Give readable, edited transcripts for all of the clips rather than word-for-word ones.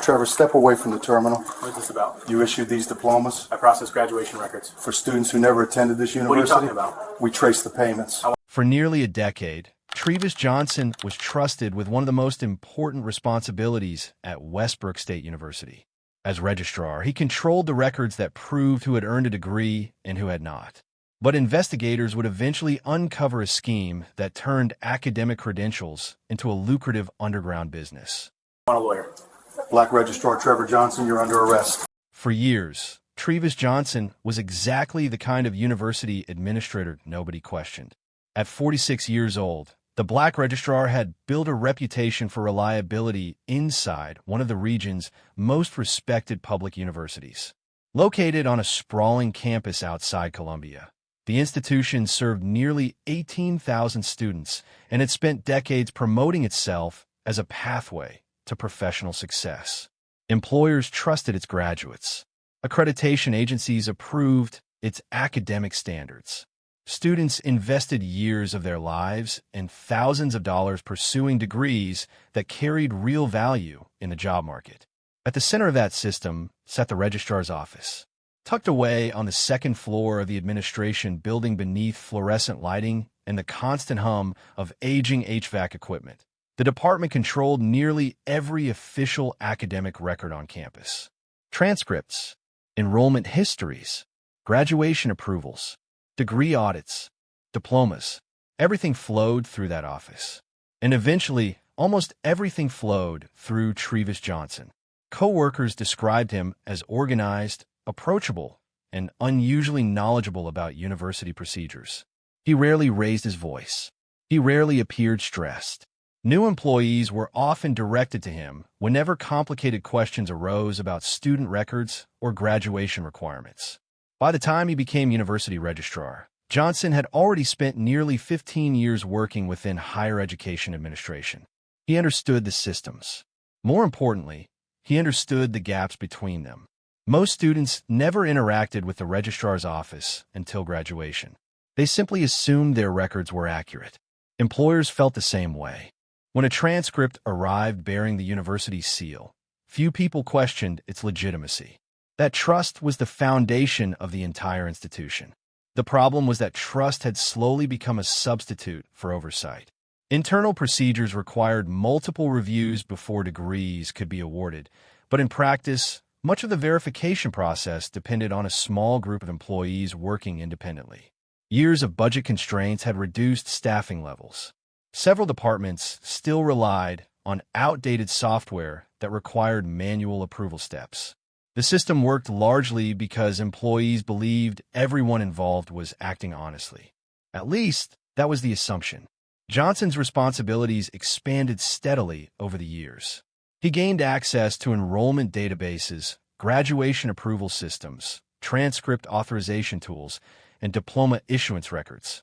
Trevor, step away from the terminal. What is this about? You issued these diplomas I process graduation records. for students who never attended this university? What are you talking about? We traced the payments. For nearly a decade, Trevis Johnson was trusted with one of the most important responsibilities at Westbrook State University. As registrar, he controlled the records that proved who had earned a degree and who had not. But investigators would eventually uncover a scheme that turned academic credentials into a lucrative underground business. I want a lawyer. Black Registrar Trevor Johnson, you're under arrest. For years, Trevis Johnson was exactly the kind of university administrator nobody questioned. At 46 years old, the Black Registrar had built a reputation for reliability inside one of the region's most respected public universities. Located on a sprawling campus outside Columbia, the institution served nearly 18,000 students and had spent decades promoting itself as a pathway to professional success. Employers trusted its graduates. Accreditation agencies approved its academic standards. Students invested years of their lives and thousands of dollars pursuing degrees that carried real value in the job market. At the center of that system sat the registrar's office. Tucked away on the second floor of the administration building beneath fluorescent lighting and the constant hum of aging HVAC equipment, the department controlled nearly every official academic record on campus. Transcripts, enrollment histories, graduation approvals, degree audits, diplomas, everything flowed through that office. And eventually, almost everything flowed through Trevis Johnson. Co-workers described him as organized, approachable, and unusually knowledgeable about university procedures. He rarely raised his voice. He rarely appeared stressed. New employees were often directed to him whenever complicated questions arose about student records or graduation requirements. By the time he became university registrar, Johnson had already spent nearly 15 years working within higher education administration. He understood the systems. More importantly, he understood the gaps between them. Most students never interacted with the registrar's office until graduation. They simply assumed their records were accurate. Employers felt the same way. When a transcript arrived bearing the university's seal, few people questioned its legitimacy. That trust was the foundation of the entire institution. The problem was that trust had slowly become a substitute for oversight. Internal procedures required multiple reviews before degrees could be awarded, but in practice, much of the verification process depended on a small group of employees working independently. Years of budget constraints had reduced staffing levels. Several departments still relied on outdated software that required manual approval steps. The system worked largely because employees believed everyone involved was acting honestly. At least, that was the assumption. Johnson's responsibilities expanded steadily over the years. He gained access to enrollment databases, graduation approval systems, transcript authorization tools, and diploma issuance records.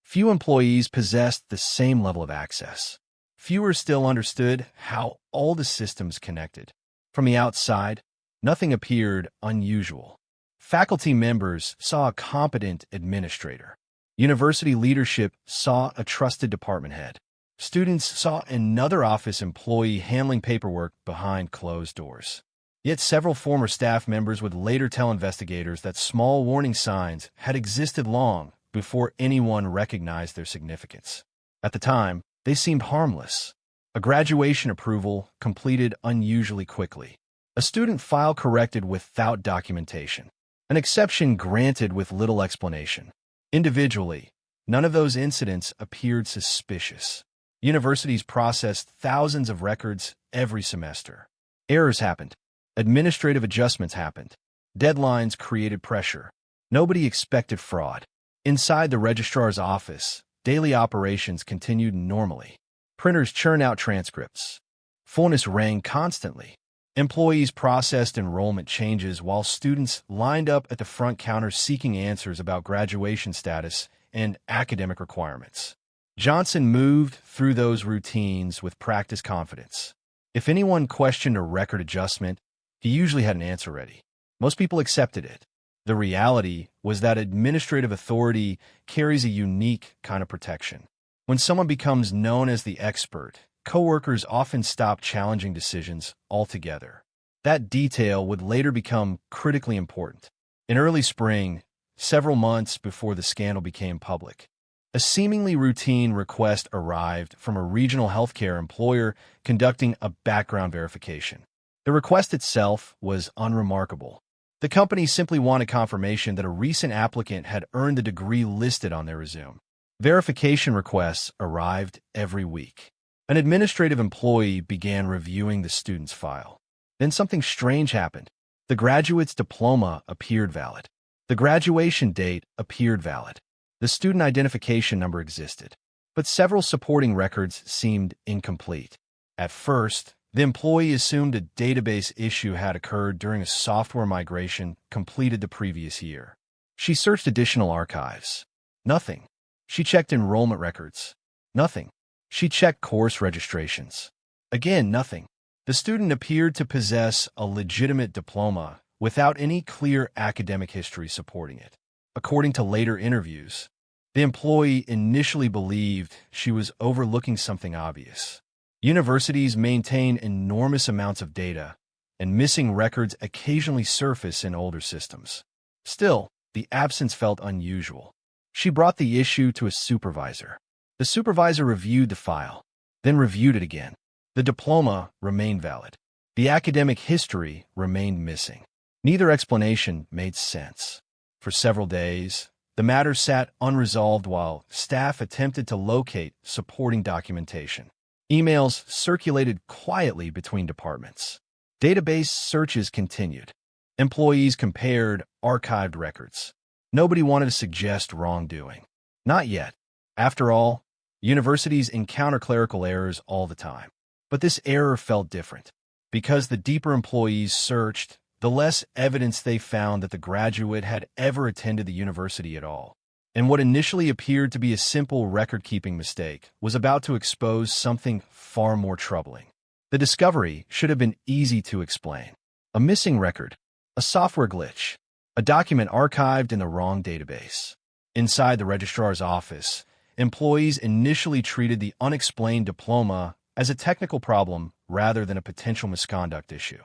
Few employees possessed the same level of access. Fewer still understood how all the systems connected. From the outside, nothing appeared unusual. Faculty members saw a competent administrator. University leadership saw a trusted department head. Students saw another office employee handling paperwork behind closed doors. Yet several former staff members would later tell investigators that small warning signs had existed long before anyone recognized their significance. At the time, they seemed harmless. A graduation approval completed unusually quickly. A student file corrected without documentation. An exception granted with little explanation. Individually, none of those incidents appeared suspicious. Universities processed thousands of records every semester. Errors happened. Administrative adjustments happened. Deadlines created pressure. Nobody expected fraud. Inside the registrar's office, daily operations continued normally. Printers churned out transcripts. Phones rang constantly. Employees processed enrollment changes while students lined up at the front counter seeking answers about graduation status and academic requirements. Johnson moved through those routines with practiced confidence. If anyone questioned a record adjustment, he usually had an answer ready. Most people accepted it. The reality was that administrative authority carries a unique kind of protection. When someone becomes known as the expert, coworkers often stop challenging decisions altogether. That detail would later become critically important. In early spring, several months before the scandal became public, a seemingly routine request arrived from a regional healthcare employer conducting a background verification. The request itself was unremarkable. The company simply wanted confirmation that a recent applicant had earned the degree listed on their resume. Verification requests arrived every week. An administrative employee began reviewing the student's file. Then something strange happened. The graduate's diploma appeared valid. The graduation date appeared valid. The student identification number existed. But several supporting records seemed incomplete. At first, the employee assumed a database issue had occurred during a software migration completed the previous year. She searched additional archives. Nothing. She checked enrollment records. Nothing. She checked course registrations. Again, nothing. The student appeared to possess a legitimate diploma without any clear academic history supporting it. According to later interviews, the employee initially believed she was overlooking something obvious. Universities maintain enormous amounts of data, and missing records occasionally surface in older systems. Still, the absence felt unusual. She brought the issue to a supervisor. The supervisor reviewed the file, then reviewed it again. The diploma remained valid. The academic history remained missing. Neither explanation made sense. For several days, the matter sat unresolved while staff attempted to locate supporting documentation. Emails circulated quietly between departments. Database searches continued. Employees compared archived records. Nobody wanted to suggest wrongdoing. Not yet. After all, universities encounter clerical errors all the time. But this error felt different. Because the deeper employees searched, the less evidence they found that the graduate had ever attended the university at all. And what initially appeared to be a simple record-keeping mistake was about to expose something far more troubling. The discovery should have been easy to explain. A missing record, a software glitch, a document archived in the wrong database. Inside the registrar's office, employees initially treated the unexplained diploma as a technical problem rather than a potential misconduct issue.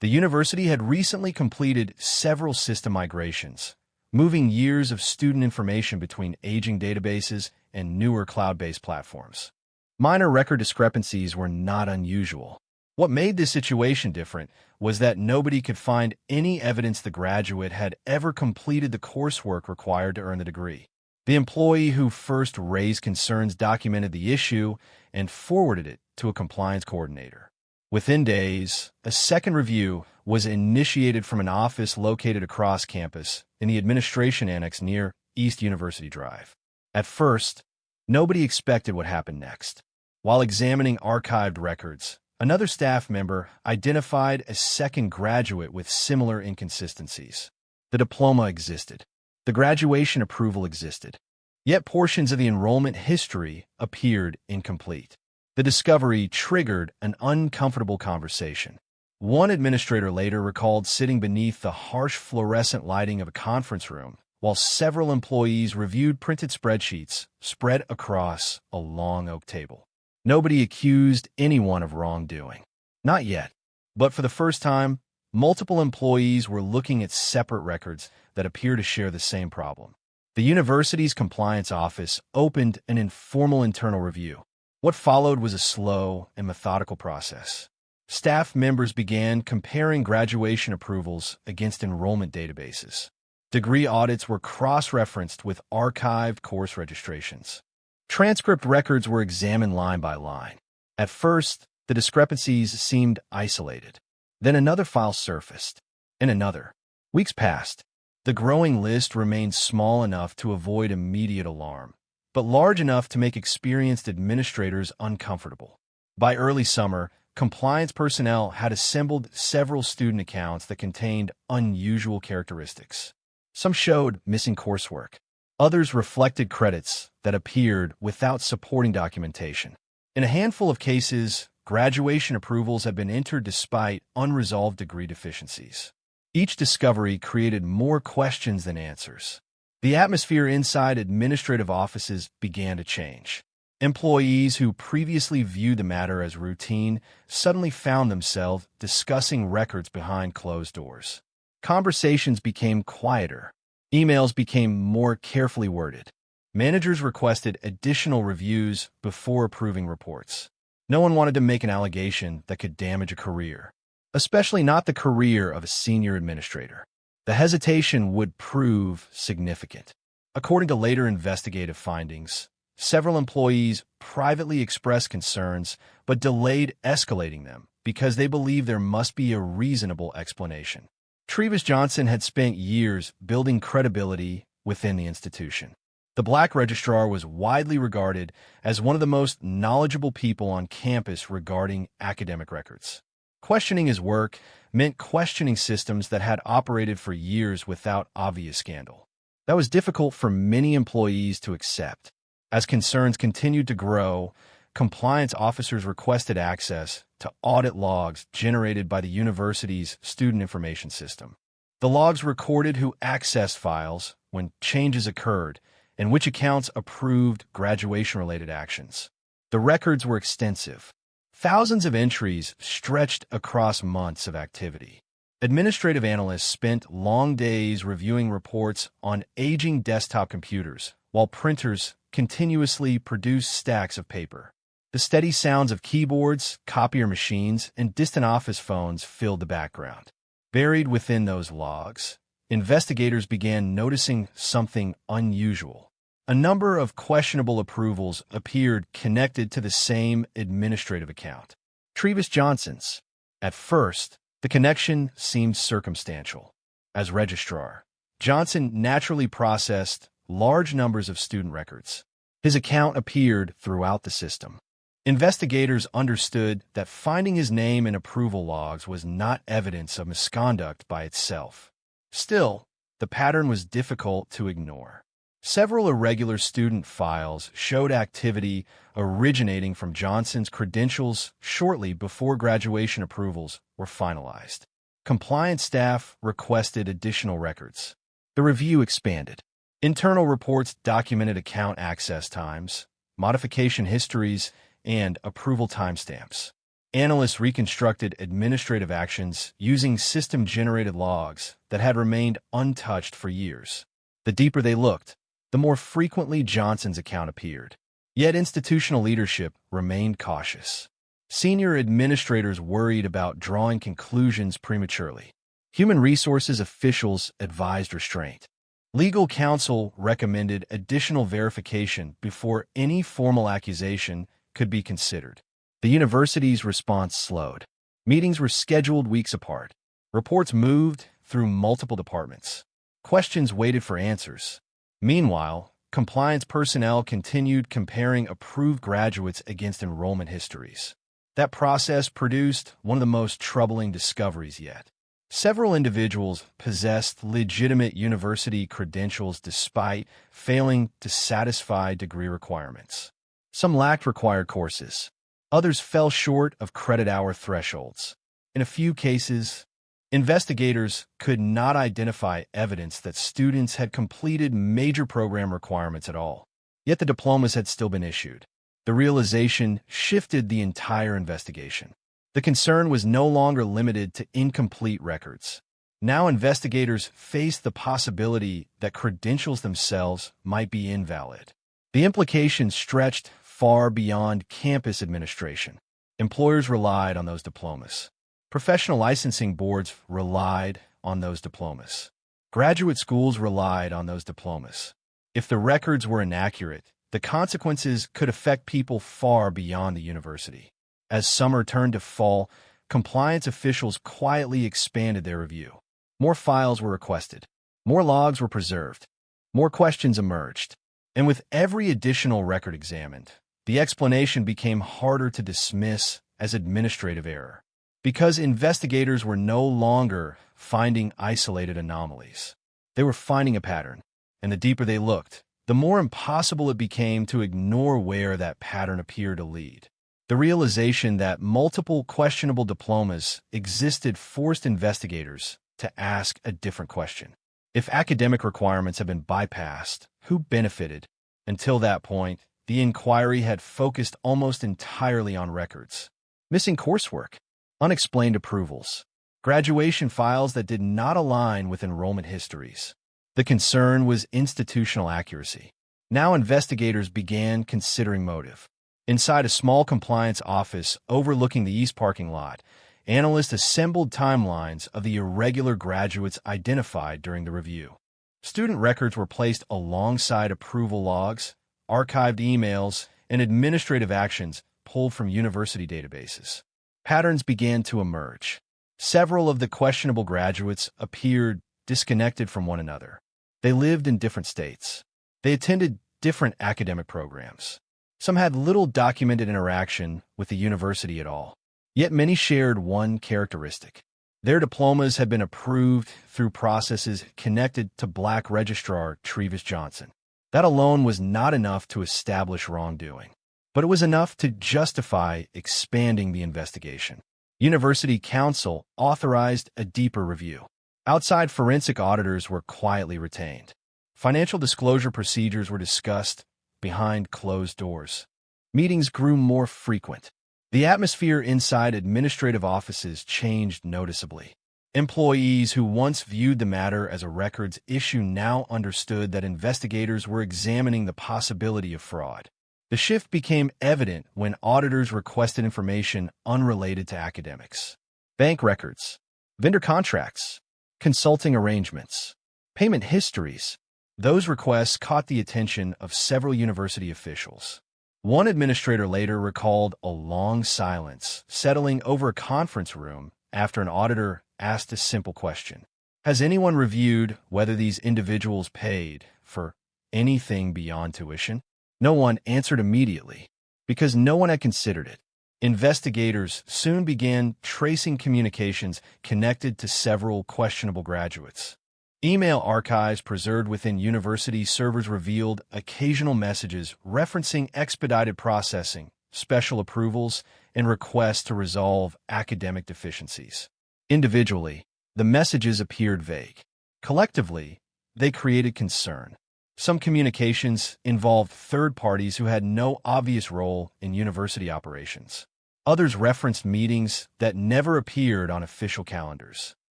The university had recently completed several system migrations, moving years of student information between aging databases and newer cloud-based platforms. Minor record discrepancies were not unusual. What made this situation different was that nobody could find any evidence the graduate had ever completed the coursework required to earn the degree. The employee who first raised concerns documented the issue and forwarded it to a compliance coordinator. Within days, a second review was initiated from an office located across campus in the administration annex near East University Drive. At first, nobody expected what happened next. While examining archived records, another staff member identified a second graduate with similar inconsistencies. The diploma existed. The graduation approval existed. Yet portions of the enrollment history appeared incomplete. The discovery triggered an uncomfortable conversation. One administrator later recalled sitting beneath the harsh fluorescent lighting of a conference room while several employees reviewed printed spreadsheets spread across a long oak table. Nobody accused anyone of wrongdoing. Not yet. But for the first time, multiple employees were looking at separate records that appear to share the same problem. The university's compliance office opened an informal internal review. What followed was a slow and methodical process. Staff members began comparing graduation approvals against enrollment databases. Degree audits were cross-referenced with archived course registrations. Transcript records were examined line by line. At first, the discrepancies seemed isolated. Then another file surfaced, and another. Weeks passed. The growing list remained small enough to avoid immediate alarm, but large enough to make experienced administrators uncomfortable. By early summer, compliance personnel had assembled several student accounts that contained unusual characteristics. Some showed missing coursework. Others reflected credits that appeared without supporting documentation. In a handful of cases, graduation approvals had been entered despite unresolved degree deficiencies. Each discovery created more questions than answers. The atmosphere inside administrative offices began to change. Employees who previously viewed the matter as routine suddenly found themselves discussing records behind closed doors. Conversations became quieter. Emails became more carefully worded. Managers requested additional reviews before approving reports. No one wanted to make an allegation that could damage a career, especially not the career of a senior administrator. The hesitation would prove significant. According to later investigative findings, several employees privately expressed concerns but delayed escalating them because they believed there must be a reasonable explanation. Trevis Johnson had spent years building credibility within the institution. The Black Registrar was widely regarded as one of the most knowledgeable people on campus regarding academic records. Questioning his work meant questioning systems that had operated for years without obvious scandal. That was difficult for many employees to accept. As concerns continued to grow, compliance officers requested access to audit logs generated by the university's student information system. The logs recorded who accessed files, when changes occurred, and which accounts approved graduation-related actions. The records were extensive. Thousands of entries stretched across months of activity. Administrative analysts spent long days reviewing reports on aging desktop computers, while printers continuously produced stacks of paper. The steady sounds of keyboards, copier machines, and distant office phones filled the background. Buried within those logs, investigators began noticing something unusual. A number of questionable approvals appeared connected to the same administrative account, Trevis Johnson's. At first, the connection seemed circumstantial. As registrar, Johnson naturally processed large numbers of student records. His account appeared throughout the system. Investigators understood that finding his name in approval logs was not evidence of misconduct by itself. Still, the pattern was difficult to ignore. Several irregular student files showed activity originating from Johnson's credentials shortly before graduation approvals were finalized. Compliance staff requested additional records. The review expanded. Internal reports documented account access times, modification histories, and approval timestamps. Analysts reconstructed administrative actions using system-generated logs that had remained untouched for years. The deeper they looked, the more frequently Johnson's account appeared. Yet institutional leadership remained cautious. Senior administrators worried about drawing conclusions prematurely. Human resources officials advised restraint. Legal counsel recommended additional verification before any formal accusation could be considered. The university's response slowed. Meetings were scheduled weeks apart. Reports moved through multiple departments. Questions waited for answers. Meanwhile, compliance personnel continued comparing approved graduates against enrollment histories. That process produced one of the most troubling discoveries yet. Several individuals possessed legitimate university credentials despite failing to satisfy degree requirements. Some lacked required courses. Others fell short of credit hour thresholds. In a few cases, investigators could not identify evidence that students had completed major program requirements at all. Yet the diplomas had still been issued. The realization shifted the entire investigation. The concern was no longer limited to incomplete records. Now investigators faced the possibility that credentials themselves might be invalid. The implications stretched far beyond campus administration. Employers relied on those diplomas. Professional licensing boards relied on those diplomas. Graduate schools relied on those diplomas. If the records were inaccurate, the consequences could affect people far beyond the university. As summer turned to fall, compliance officials quietly expanded their review. More files were requested. More logs were preserved. More questions emerged. And with every additional record examined, the explanation became harder to dismiss as administrative error. Because investigators were no longer finding isolated anomalies. They were finding a pattern, and the deeper they looked, the more impossible it became to ignore where that pattern appeared to lead. The realization that multiple questionable diplomas existed forced investigators to ask a different question. If academic requirements had been bypassed, who benefited? Until that point, the the inquiry had focused almost entirely on records, missing coursework, unexplained approvals, graduation files that did not align with enrollment histories. The concern was institutional accuracy. Now investigators began considering motive. Inside a small compliance office overlooking the east parking lot, analysts assembled timelines of the irregular graduates identified during the review. Student records were placed alongside approval logs, archived emails, and administrative actions pulled from university databases. Patterns began to emerge. Several of the questionable graduates appeared disconnected from one another. They lived in different states. They attended different academic programs. Some had little documented interaction with the university at all. Yet many shared one characteristic. Their diplomas had been approved through processes connected to Black Registrar Trevis Johnson. That alone was not enough to establish wrongdoing, but it was enough to justify expanding the investigation. University Counsel authorized a deeper review. Outside forensic auditors were quietly retained. Financial disclosure procedures were discussed behind closed doors. Meetings grew more frequent. The atmosphere inside administrative offices changed noticeably. Employees who once viewed the matter as a records issue now understood that investigators were examining the possibility of fraud. The shift became evident when auditors requested information unrelated to academics. Bank records, vendor contracts, consulting arrangements, payment histories. Those requests caught the attention of several university officials. One administrator later recalled a long silence settling over a conference room after an auditor asked a simple question. Has anyone reviewed whether these individuals paid for anything beyond tuition? No one answered immediately, because no one had considered it. Investigators soon began tracing communications connected to several questionable graduates. Email archives preserved within university servers revealed occasional messages referencing expedited processing, special approvals, and requests to resolve academic deficiencies. Individually, the messages appeared vague. Collectively, they created concern. Some communications involved third parties who had no obvious role in university operations. Others referenced meetings that never appeared on official calendars.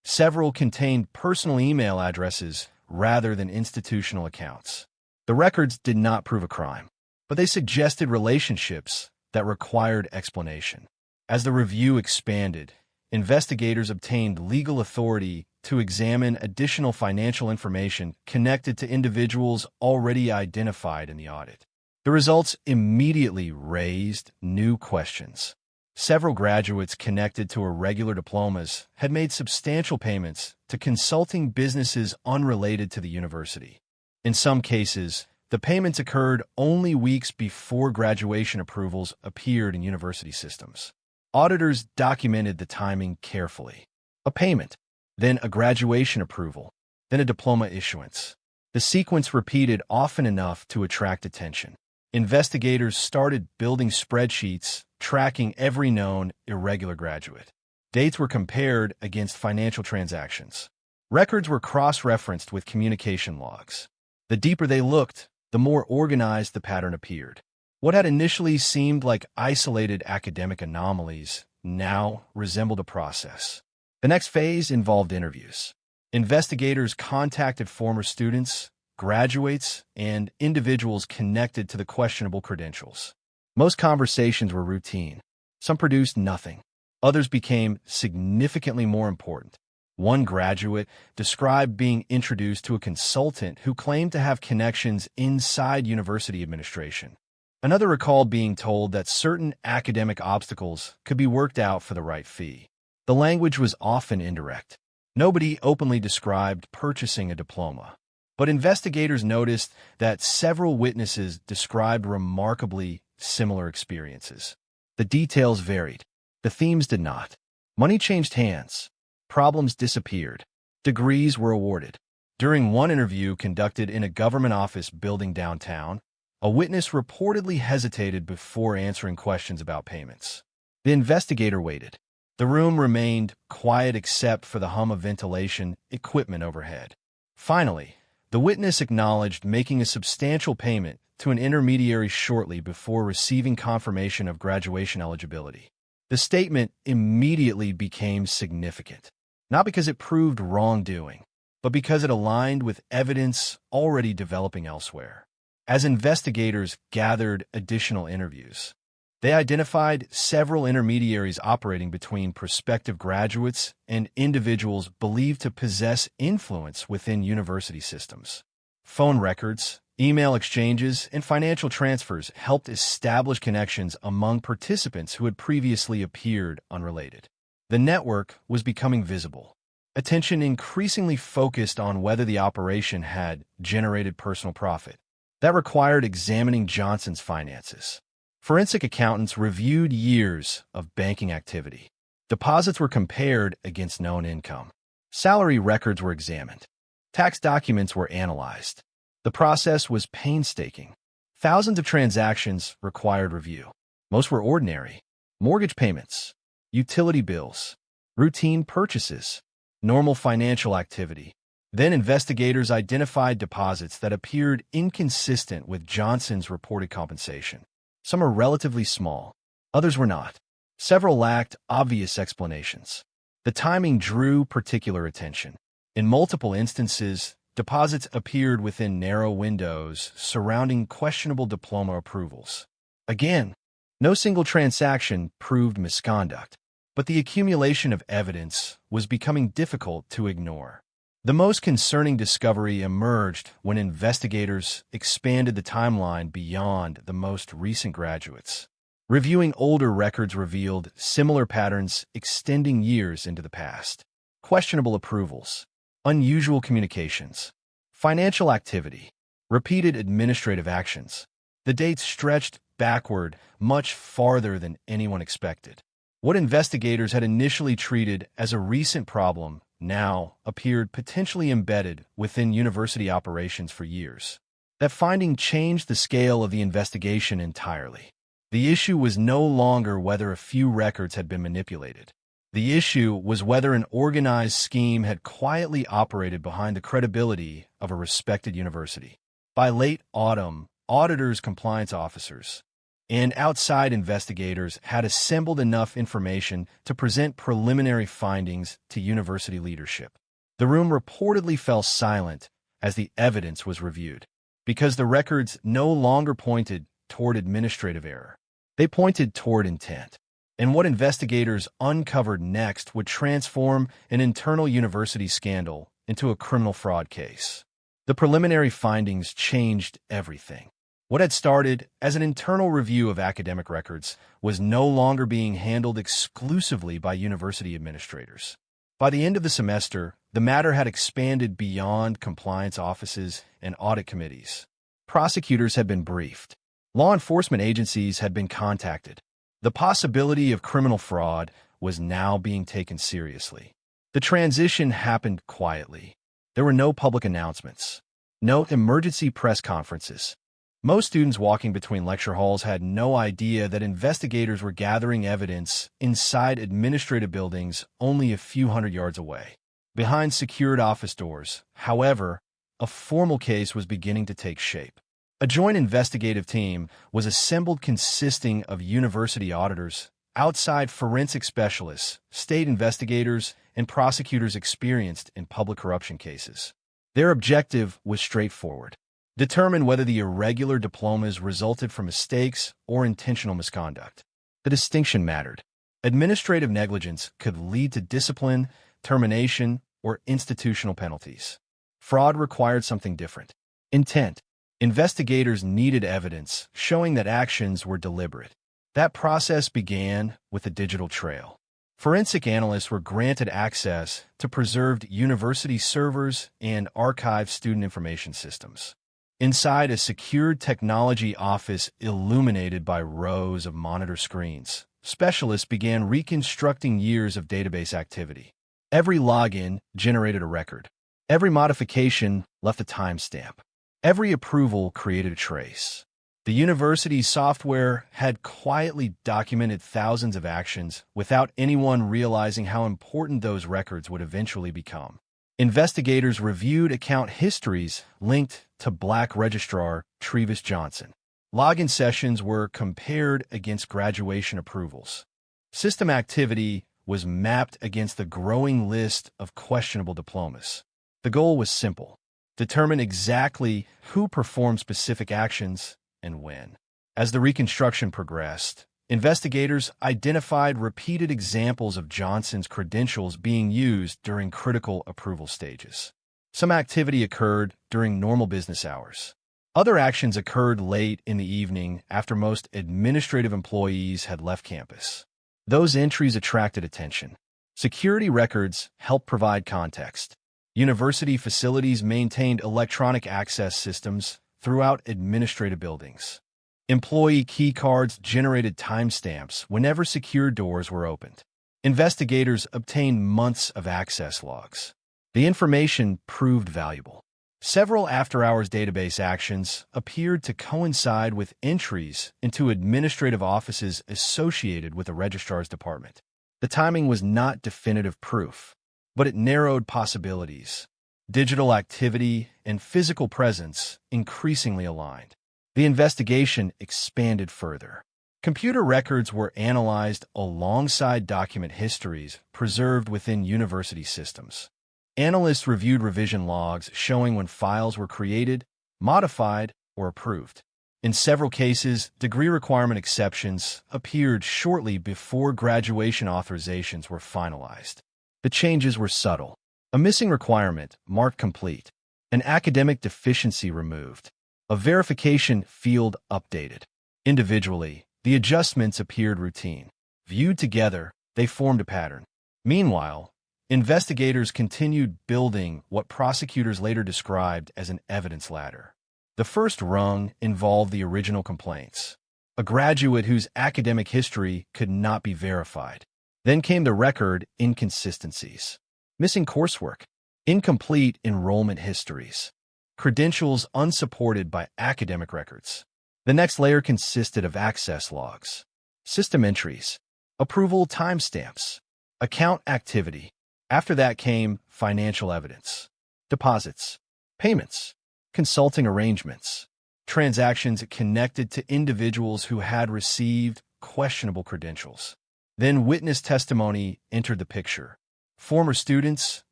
Several contained personal email addresses rather than institutional accounts. The records did not prove a crime, but they suggested relationships that required explanation. As the review expanded, investigators obtained legal authority to examine additional financial information connected to individuals already identified in the audit. The results immediately raised new questions. Several graduates connected to irregular diplomas had made substantial payments to consulting businesses unrelated to the university. In some cases, the payments occurred only weeks before graduation approvals appeared in university systems. Auditors documented the timing carefully. A payment, then a graduation approval, then a diploma issuance. The sequence repeated often enough to attract attention. Investigators started building spreadsheets tracking every known irregular graduate. Dates were compared against financial transactions. Records were cross-referenced with communication logs. The deeper they looked, the more organized the pattern appeared. What had initially seemed like isolated academic anomalies now resembled a process. The next phase involved interviews. Investigators contacted former students, graduates, and individuals connected to the questionable credentials. Most conversations were routine. Some produced nothing. Others became significantly more important. One graduate described being introduced to a consultant who claimed to have connections inside university administration. Another recalled being told that certain academic obstacles could be worked out for the right fee. The language was often indirect. Nobody openly described purchasing a diploma. But investigators noticed that several witnesses described remarkably similar experiences. The details varied. The themes did not. Money changed hands. Problems disappeared. Degrees were awarded. During one interview conducted in a government office building downtown, a witness reportedly hesitated before answering questions about payments. The investigator waited. The room remained quiet except for the hum of ventilation equipment overhead. Finally, the witness acknowledged making a substantial payment to an intermediary shortly before receiving confirmation of graduation eligibility. The statement immediately became significant, not because it proved wrongdoing, but because it aligned with evidence already developing elsewhere. As investigators gathered additional interviews, they identified several intermediaries operating between prospective graduates and individuals believed to possess influence within university systems. Phone records, email exchanges, and financial transfers helped establish connections among participants who had previously appeared unrelated. The network was becoming visible. Attention increasingly focused on whether the operation had generated personal profit. That required examining Johnson's finances. Forensic accountants reviewed years of banking activity. Deposits were compared against known income. Salary records were examined. Tax documents were analyzed. The process was painstaking. Thousands of transactions required review. Most were ordinary: mortgage payments, utility bills, routine purchases, normal financial activity. Then investigators identified deposits that appeared inconsistent with Johnson's reported compensation. Some are relatively small, others were not. Several lacked obvious explanations. The timing drew particular attention. In multiple instances, deposits appeared within narrow windows surrounding questionable diploma approvals. Again, no single transaction proved misconduct, but the accumulation of evidence was becoming difficult to ignore. The most concerning discovery emerged when investigators expanded the timeline beyond the most recent graduates. Reviewing older records revealed similar patterns extending years into the past. Questionable approvals, unusual communications, financial activity, repeated administrative actions. The dates stretched backward much farther than anyone expected. What investigators had initially treated as a recent problem now appeared potentially embedded within university operations for years. That finding changed the scale of the investigation entirely. The issue was no longer whether a few records had been manipulated. The issue was whether an organized scheme had quietly operated behind the credibility of a respected university. By late autumn, auditors, compliance officers, and outside investigators had assembled enough information to present preliminary findings to university leadership. The room reportedly fell silent as the evidence was reviewed, because the records no longer pointed toward administrative error. They pointed toward intent. And what investigators uncovered next would transform an internal university scandal into a criminal fraud case. The preliminary findings changed everything. What had started as an internal review of academic records was no longer being handled exclusively by university administrators. By the end of the semester, the matter had expanded beyond compliance offices and audit committees. Prosecutors had been briefed. Law enforcement agencies had been contacted. The possibility of criminal fraud was now being taken seriously. The transition happened quietly. There were no public announcements, no emergency press conferences. Most students walking between lecture halls had no idea that investigators were gathering evidence inside administrative buildings only a few hundred yards away. Behind secured office doors, however, a formal case was beginning to take shape. A joint investigative team was assembled consisting of university auditors, outside forensic specialists, state investigators, and prosecutors experienced in public corruption cases. Their objective was straightforward: determine whether the irregular diplomas resulted from mistakes or intentional misconduct. The distinction mattered. Administrative negligence could lead to discipline, termination, or institutional penalties. Fraud required something different: intent. Investigators needed evidence showing that actions were deliberate. That process began with a digital trail. Forensic analysts were granted access to preserved university servers and archived student information systems. Inside a secured technology office illuminated by rows of monitor screens, specialists began reconstructing years of database activity. Every login generated a record. Every modification left a timestamp. Every approval created a trace. The university's software had quietly documented thousands of actions without anyone realizing how important those records would eventually become. Investigators reviewed account histories linked to Black Registrar Trevis Johnson. Login sessions were compared against graduation approvals. System activity was mapped against the growing list of questionable diplomas. The goal was simple: determine exactly who performed specific actions and when. As the reconstruction progressed, investigators identified repeated examples of Johnson's credentials being used during critical approval stages. Some activity occurred during normal business hours. Other actions occurred late in the evening after most administrative employees had left campus. Those entries attracted attention. Security records helped provide context. University facilities maintained electronic access systems throughout administrative buildings. Employee key cards generated timestamps whenever secure doors were opened. Investigators obtained months of access logs. The information proved valuable. Several after-hours database actions appeared to coincide with entries into administrative offices associated with the registrar's department. The timing was not definitive proof, but it narrowed possibilities. Digital activity and physical presence increasingly aligned. The investigation expanded further. Computer records were analyzed alongside document histories preserved within university systems. Analysts reviewed revision logs showing when files were created, modified, or approved. In several cases, degree requirement exceptions appeared shortly before graduation authorizations were finalized. The changes were subtle. A missing requirement marked complete, an academic deficiency removed, a verification field updated. Individually, the adjustments appeared routine. Viewed together, they formed a pattern. Meanwhile, investigators continued building what prosecutors later described as an evidence ladder. The first rung involved the original complaints, a graduate whose academic history could not be verified. Then came the record inconsistencies, missing coursework, incomplete enrollment histories, credentials unsupported by academic records. The next layer consisted of access logs, system entries, approval timestamps, account activity. After that came financial evidence, deposits, payments, consulting arrangements, transactions connected to individuals who had received questionable credentials. Then witness testimony entered the picture. Former students,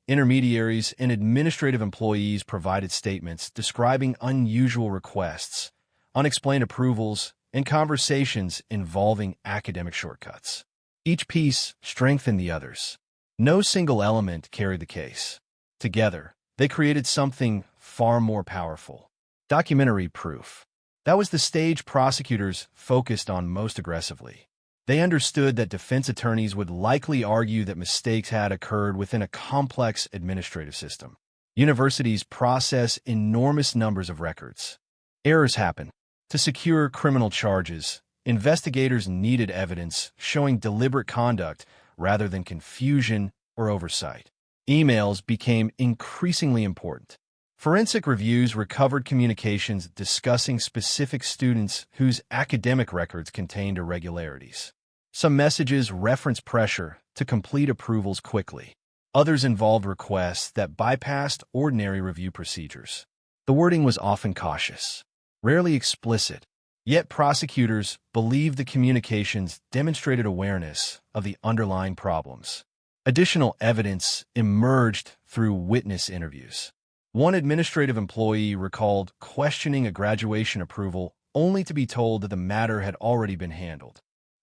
intermediaries, and administrative employees provided statements describing unusual requests, unexplained approvals, and conversations involving academic shortcuts. Each piece strengthened the others. No single element carried the case. Together, they created something far more powerful: documentary proof. That was the stage prosecutors focused on most aggressively. They understood that defense attorneys would likely argue that mistakes had occurred within a complex administrative system. Universities process enormous numbers of records. Errors happen. To secure criminal charges, investigators needed evidence showing deliberate conduct rather than confusion or oversight. Emails became increasingly important. Forensic reviews recovered communications discussing specific students whose academic records contained irregularities. Some messages referenced pressure to complete approvals quickly. Others involved requests that bypassed ordinary review procedures. The wording was often cautious, rarely explicit, yet prosecutors believed the communications demonstrated awareness of the underlying problems. Additional evidence emerged through witness interviews. One administrative employee recalled questioning a graduation approval only to be told that the matter had already been handled.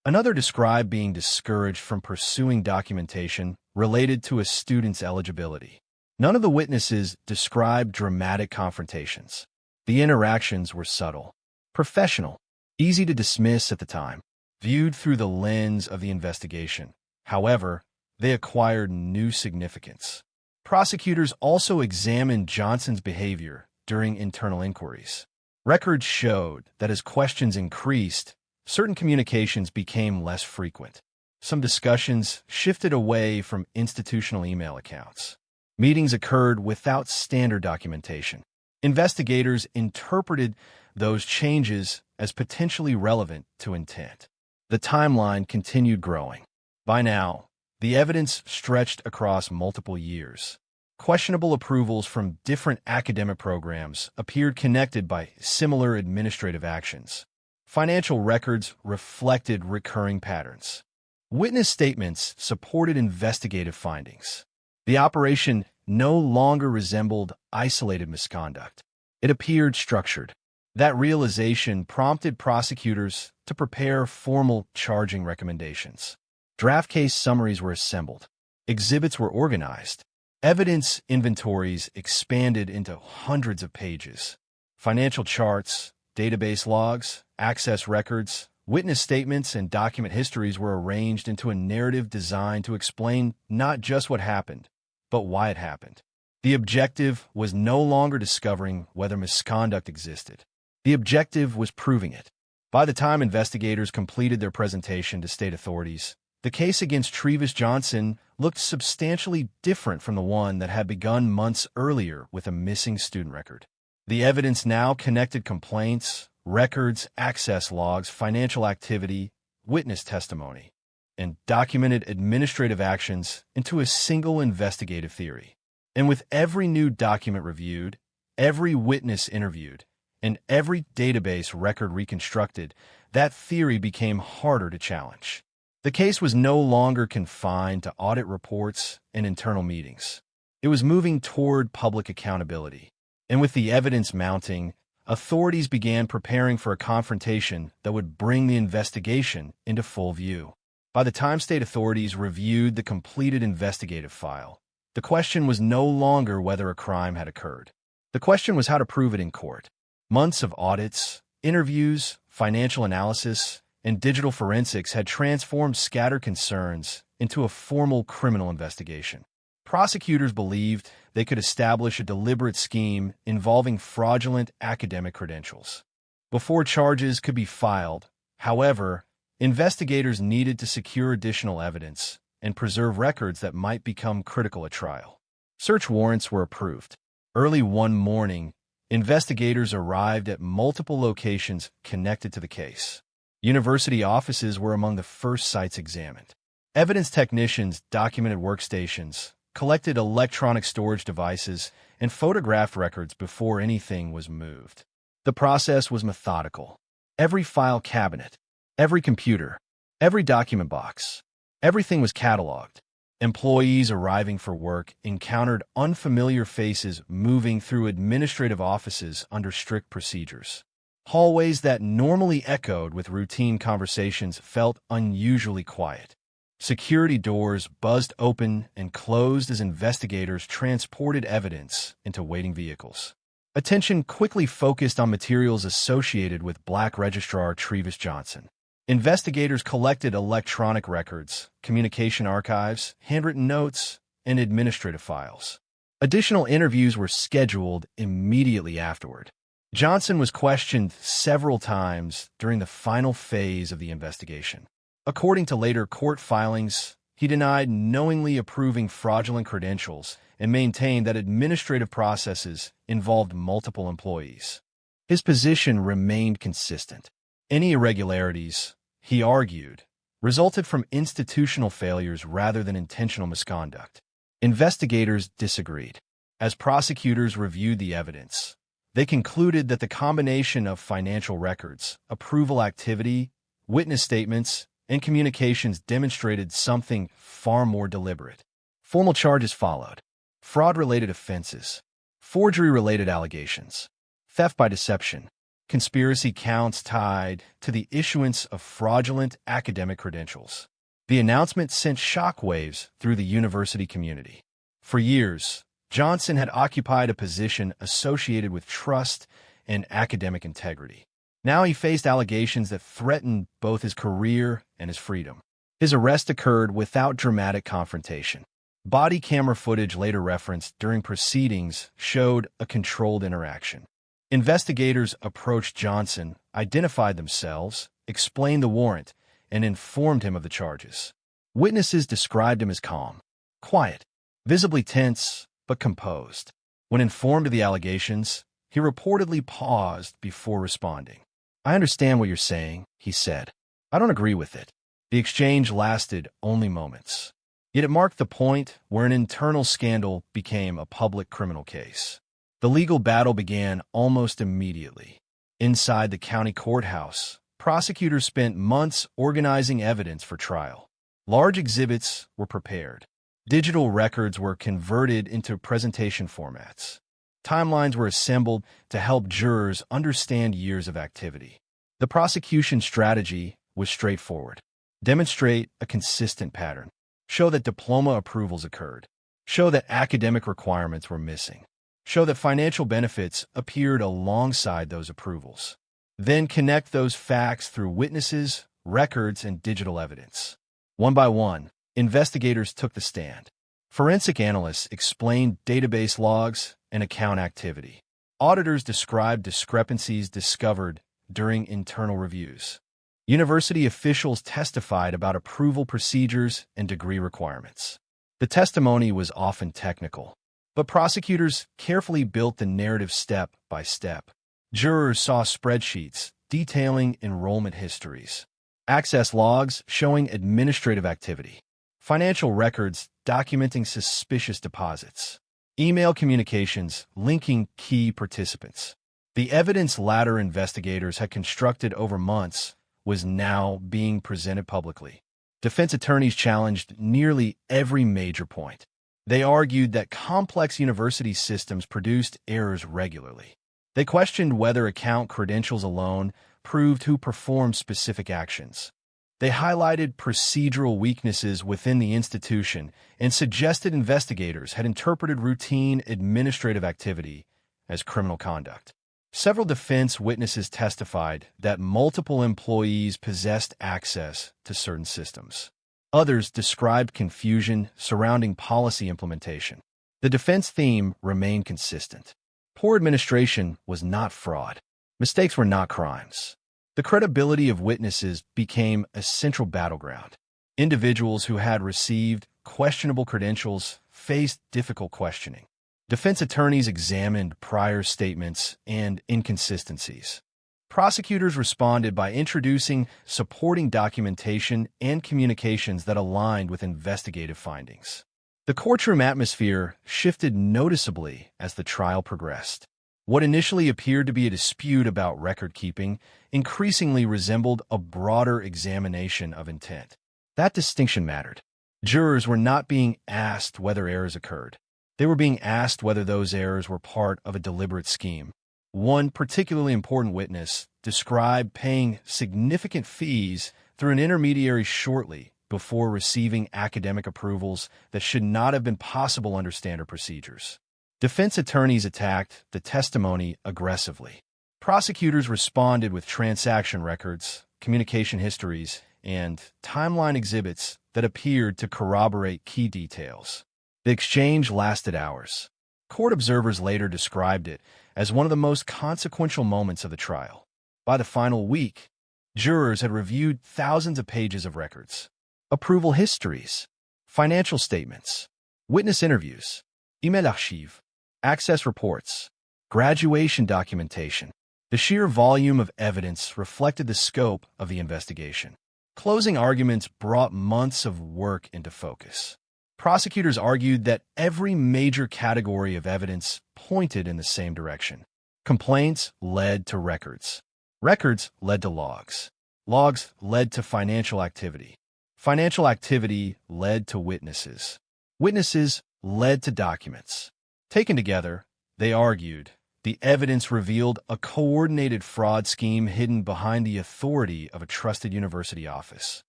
Another described being discouraged from pursuing documentation related to a student's eligibility. None of the witnesses described dramatic confrontations. The interactions were subtle, professional, easy to dismiss at the time, viewed through the lens of the investigation. However, they acquired new significance. Prosecutors also examined Johnson's behavior during internal inquiries. Records showed that as questions increased, certain communications became less frequent. Some discussions shifted away from institutional email accounts. Meetings occurred without standard documentation. Investigators interpreted those changes as potentially relevant to intent. The timeline continued growing. By now, the evidence stretched across multiple years. Questionable approvals from different academic programs appeared connected by similar administrative actions. Financial records reflected recurring patterns. Witness statements supported investigative findings. The operation no longer resembled isolated misconduct. It appeared structured. That realization prompted prosecutors to prepare formal charging recommendations. Draft case summaries were assembled. Exhibits were organized. Evidence inventories expanded into hundreds of pages. Financial charts, database logs, access records, witness statements, and document histories were arranged into a narrative designed to explain not just what happened, but why it happened. The objective was no longer discovering whether misconduct existed. The objective was proving it. By the time investigators completed their presentation to state authorities, the case against Trevis Johnson looked substantially different from the one that had begun months earlier with a missing student record. The evidence now connected complaints, records, access logs, financial activity, witness testimony, and documented administrative actions into a single investigative theory. And with every new document reviewed, every witness interviewed, and every database record reconstructed, that theory became harder to challenge. The case was no longer confined to audit reports and internal meetings. It was moving toward public accountability. And with the evidence mounting, authorities began preparing for a confrontation that would bring the investigation into full view. By the time state authorities reviewed the completed investigative file, the question was no longer whether a crime had occurred. The question was how to prove it in court. Months of audits, interviews, financial analysis, and digital forensics had transformed scattered concerns into a formal criminal investigation. Prosecutors believed they could establish a deliberate scheme involving fraudulent academic credentials. Before charges could be filed, however, investigators needed to secure additional evidence and preserve records that might become critical at trial. Search warrants were approved. Early one morning, investigators arrived at multiple locations connected to the case. University offices were among the first sites examined. Evidence technicians documented workstations, collected electronic storage devices, and photographed records before anything was moved. The process was methodical. Every file cabinet, every computer, every document box, everything was cataloged. Employees arriving for work encountered unfamiliar faces moving through administrative offices under strict procedures. Hallways that normally echoed with routine conversations felt unusually quiet. Security doors buzzed open and closed as investigators transported evidence into waiting vehicles. Attention quickly focused on materials associated with Black Registrar Trevis Johnson. Investigators collected electronic records, communication archives, handwritten notes, and administrative files. Additional interviews were scheduled immediately afterward. Johnson was questioned several times during the final phase of the investigation. According to later court filings, he denied knowingly approving fraudulent credentials and maintained that administrative processes involved multiple employees. His position remained consistent. Any irregularities, he argued, resulted from institutional failures rather than intentional misconduct. Investigators disagreed. As prosecutors reviewed the evidence, they concluded that the combination of financial records, approval activity, witness statements, and communications demonstrated something far more deliberate. Formal charges followed: fraud-related offenses, forgery-related allegations, theft by deception, conspiracy counts tied to the issuance of fraudulent academic credentials. The announcement sent shockwaves through the university community. For years, Johnson had occupied a position associated with trust and academic integrity. Now he faced allegations that threatened both his career and his freedom. His arrest occurred without dramatic confrontation. Body camera footage later referenced during proceedings showed a controlled interaction. Investigators approached Johnson, identified themselves, explained the warrant, and informed him of the charges. Witnesses described him as calm, quiet, visibly tense, but composed. When informed of the allegations, he reportedly paused before responding. "I understand what you're saying," he said. "I don't agree with it." The exchange lasted only moments. Yet it marked the point where an internal scandal became a public criminal case. The legal battle began almost immediately. Inside the county courthouse, prosecutors spent months organizing evidence for trial. Large exhibits were prepared. Digital records were converted into presentation formats. Timelines were assembled to help jurors understand years of activity. The prosecution strategy was straightforward. Demonstrate a consistent pattern. Show that diploma approvals occurred. Show that academic requirements were missing. Show that financial benefits appeared alongside those approvals. Then connect those facts through witnesses, records, and digital evidence. One by one, investigators took the stand. Forensic analysts explained database logs and account activity. Auditors described discrepancies discovered during internal reviews. University officials testified about approval procedures and degree requirements. The testimony was often technical, but prosecutors carefully built the narrative step by step. Jurors saw spreadsheets detailing enrollment histories, access logs showing administrative activity, financial records documenting suspicious deposits, email communications linking key participants. The evidence ladder investigators had constructed over months was now being presented publicly. Defense attorneys challenged nearly every major point. They argued that complex university systems produced errors regularly. They questioned whether account credentials alone proved who performed specific actions. They highlighted procedural weaknesses within the institution and suggested investigators had interpreted routine administrative activity as criminal conduct. Several defense witnesses testified that multiple employees possessed access to certain systems. Others described confusion surrounding policy implementation. The defense theme remained consistent. Poor administration was not fraud. Mistakes were not crimes. The credibility of witnesses became a central battleground. Individuals who had received questionable credentials faced difficult questioning. Defense attorneys examined prior statements and inconsistencies. Prosecutors responded by introducing supporting documentation and communications that aligned with investigative findings. The courtroom atmosphere shifted noticeably as the trial progressed. What initially appeared to be a dispute about record-keeping increasingly resembled a broader examination of intent. That distinction mattered. Jurors were not being asked whether errors occurred. They were being asked whether those errors were part of a deliberate scheme. One particularly important witness described paying significant fees through an intermediary shortly before receiving academic approvals that should not have been possible under standard procedures. Defense attorneys attacked the testimony aggressively. Prosecutors responded with transaction records, communication histories, and timeline exhibits that appeared to corroborate key details. The exchange lasted hours. Court observers later described it as one of the most consequential moments of the trial. By the final week, jurors had reviewed thousands of pages of records, approval histories, financial statements, witness interviews, email archives, access reports, graduation documentation. The sheer volume of evidence reflected the scope of the investigation. Closing arguments brought months of work into focus. Prosecutors argued that every major category of evidence pointed in the same direction. Complaints led to records. Records led to logs. Logs led to financial activity. Financial activity led to witnesses. Witnesses led to documents. Taken together, they argued, the evidence revealed a coordinated fraud scheme hidden behind the authority of a trusted university office.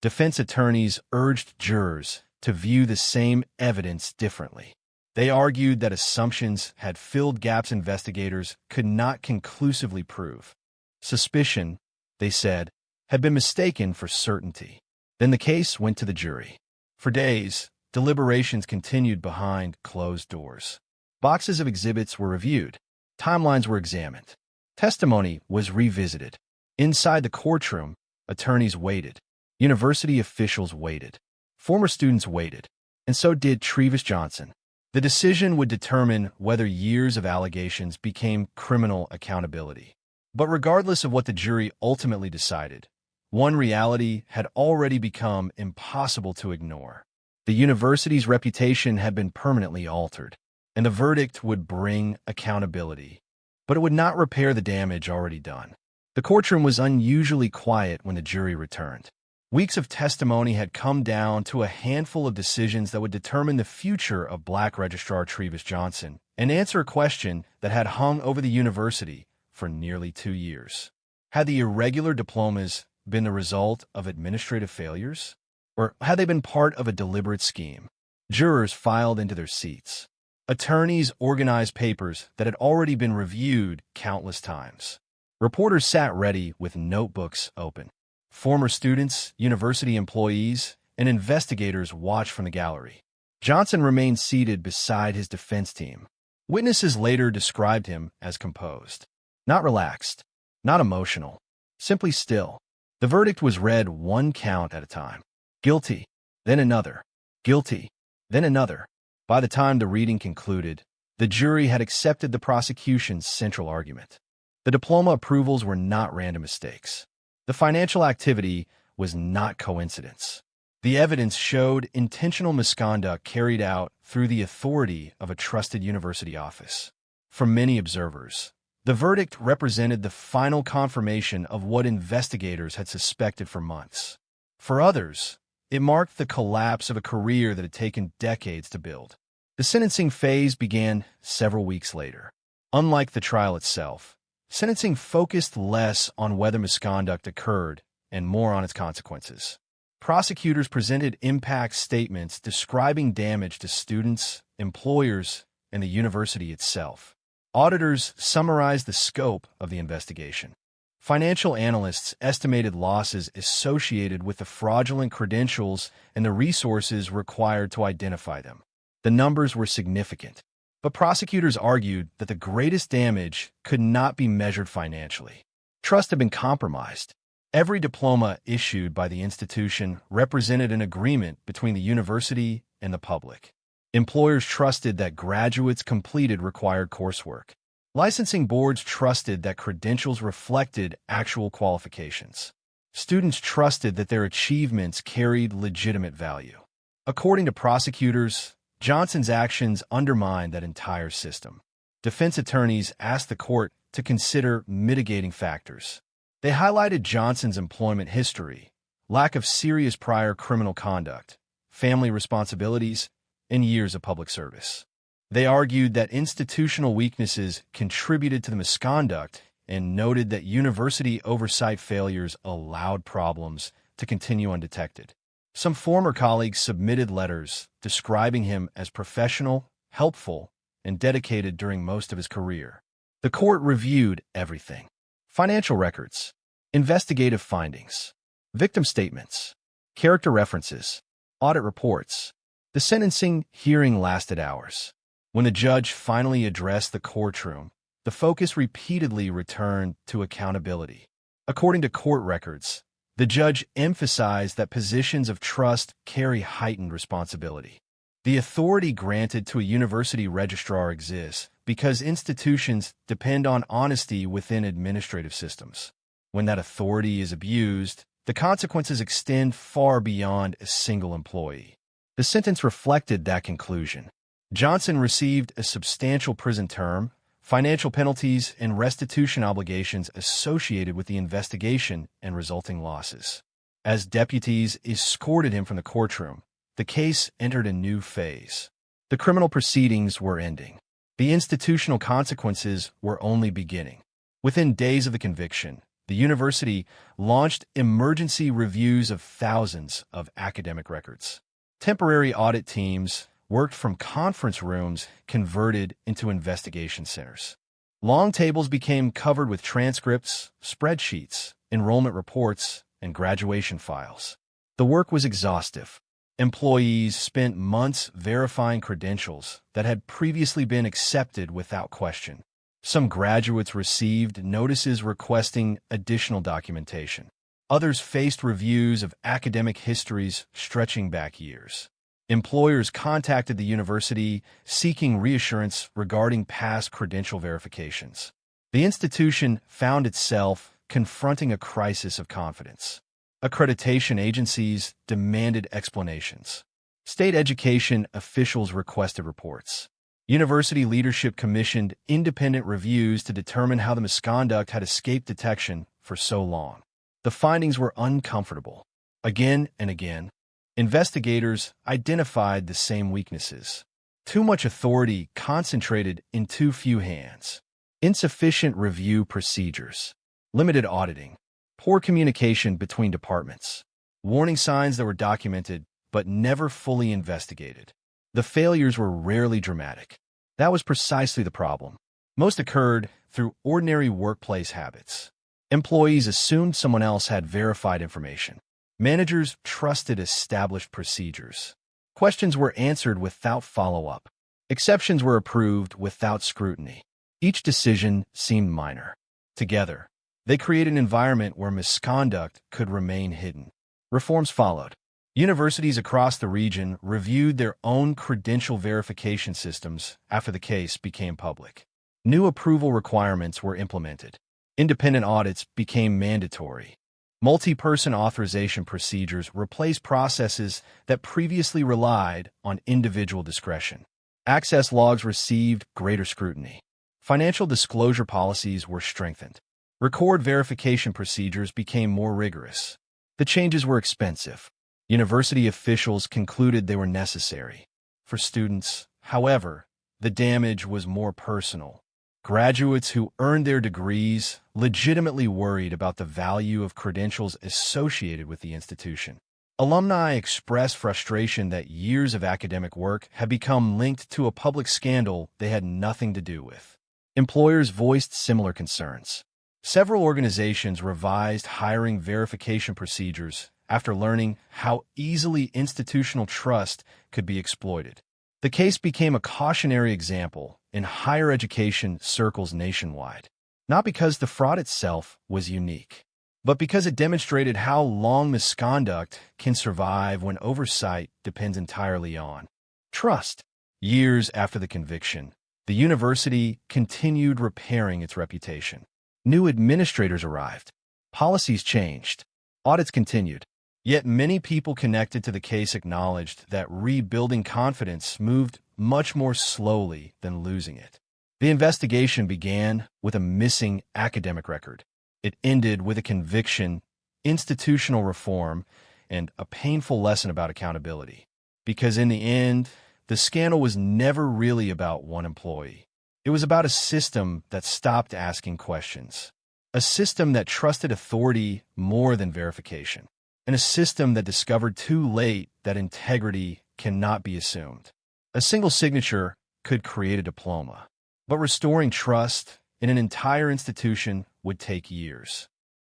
Defense attorneys urged jurors to view the same evidence differently. They argued that assumptions had filled gaps investigators could not conclusively prove. Suspicion, they said, had been mistaken for certainty. Then the case went to the jury. For days, deliberations continued behind closed doors. Boxes of exhibits were reviewed. Timelines were examined. Testimony was revisited. Inside the courtroom, attorneys waited. University officials waited. Former students waited. And so did Trevis Johnson. The decision would determine whether years of allegations became criminal accountability. But regardless of what the jury ultimately decided, one reality had already become impossible to ignore. The university's reputation had been permanently altered, and the verdict would bring accountability. But it would not repair the damage already done. The courtroom was unusually quiet when the jury returned. Weeks of testimony had come down to a handful of decisions that would determine the future of Black Registrar Trevis Johnson and answer a question that had hung over the university for nearly 2 years. Had the irregular diplomas been the result of administrative failures? Or had they been part of a deliberate scheme? Jurors filed into their seats. Attorneys organized papers that had already been reviewed countless times. Reporters sat ready with notebooks open. Former students, university employees, and investigators watched from the gallery. Johnson remained seated beside his defense team. Witnesses later described him as composed. Not relaxed, not emotional, simply still. The verdict was read one count at a time. Guilty, then another. Guilty, then another. By the time the reading concluded, the jury had accepted the prosecution's central argument. The diploma approvals were not random mistakes. The financial activity was not coincidence. The evidence showed intentional misconduct carried out through the authority of a trusted university office. For many observers, the verdict represented the final confirmation of what investigators had suspected for months. For others, it marked the collapse of a career that had taken decades to build. The sentencing phase began several weeks later. Unlike the trial itself, sentencing focused less on whether misconduct occurred and more on its consequences. Prosecutors presented impact statements describing damage to students, employers, and the university itself. Auditors summarized the scope of the investigation. Financial analysts estimated losses associated with the fraudulent credentials and the resources required to identify them. The numbers were significant, but prosecutors argued that the greatest damage could not be measured financially. Trust had been compromised. Every diploma issued by the institution represented an agreement between the university and the public. Employers trusted that graduates completed required coursework. Licensing boards trusted that credentials reflected actual qualifications. Students trusted that their achievements carried legitimate value. According to prosecutors, Johnson's actions undermined that entire system. Defense attorneys asked the court to consider mitigating factors. They highlighted Johnson's employment history, lack of serious prior criminal conduct, family responsibilities, and years of public service. They argued that institutional weaknesses contributed to the misconduct and noted that university oversight failures allowed problems to continue undetected. Some former colleagues submitted letters describing him as professional, helpful, and dedicated during most of his career. The court reviewed everything: financial records, investigative findings, victim statements, character references, audit reports. The sentencing hearing lasted hours. When the judge finally addressed the courtroom, the focus repeatedly returned to accountability. According to court records, the judge emphasized that positions of trust carry heightened responsibility. The authority granted to a university registrar exists because institutions depend on honesty within administrative systems. When that authority is abused, the consequences extend far beyond a single employee. The sentence reflected that conclusion. Johnson received a substantial prison term, financial penalties, and restitution obligations associated with the investigation and resulting losses. As deputies escorted him from the courtroom, the case entered a new phase. The criminal proceedings were ending. The institutional consequences were only beginning. Within days of the conviction, the university launched emergency reviews of thousands of academic records. Temporary audit teams worked from conference rooms converted into investigation centers. Long tables became covered with transcripts, spreadsheets, enrollment reports, and graduation files. The work was exhaustive. Employees spent months verifying credentials that had previously been accepted without question. Some graduates received notices requesting additional documentation. Others faced reviews of academic histories stretching back years. Employers contacted the university seeking reassurance regarding past credential verifications. The institution found itself confronting a crisis of confidence. Accreditation agencies demanded explanations. State education officials requested reports. University leadership commissioned independent reviews to determine how the misconduct had escaped detection for so long. The findings were uncomfortable. Again and again, investigators identified the same weaknesses. Too much authority concentrated in too few hands. Insufficient review procedures. Limited auditing. Poor communication between departments. Warning signs that were documented but never fully investigated. The failures were rarely dramatic. That was precisely the problem. Most occurred through ordinary workplace habits. Employees assumed someone else had verified information. Managers trusted established procedures. Questions were answered without follow-up. Exceptions were approved without scrutiny. Each decision seemed minor. Together, they created an environment where misconduct could remain hidden. Reforms followed. Universities across the region reviewed their own credential verification systems after the case became public. New approval requirements were implemented. Independent audits became mandatory. Multi-person authorization procedures replaced processes that previously relied on individual discretion. Access logs received greater scrutiny. Financial disclosure policies were strengthened. Record verification procedures became more rigorous. The changes were expensive. University officials concluded they were necessary. For students, however, the damage was more personal. Graduates who earned their degrees legitimately worried about the value of credentials associated with the institution. Alumni expressed frustration that years of academic work had become linked to a public scandal they had nothing to do with. Employers voiced similar concerns. Several organizations revised hiring verification procedures after learning how easily institutional trust could be exploited. The case became a cautionary example in higher education circles nationwide, not because the fraud itself was unique, but because it demonstrated how long misconduct can survive when oversight depends entirely on trust. Years after the conviction, the university continued repairing its reputation. New administrators arrived. Policies changed. Audits continued. Yet many people connected to the case acknowledged that rebuilding confidence moved much more slowly than losing it. The investigation began with a missing academic record. It ended with a conviction, institutional reform, and a painful lesson about accountability. Because in the end, the scandal was never really about one employee. It was about a system that stopped asking questions, a system that trusted authority more than verification, and a system that discovered too late that integrity cannot be assumed. A single signature could create a diploma, but restoring trust in an entire institution would take years.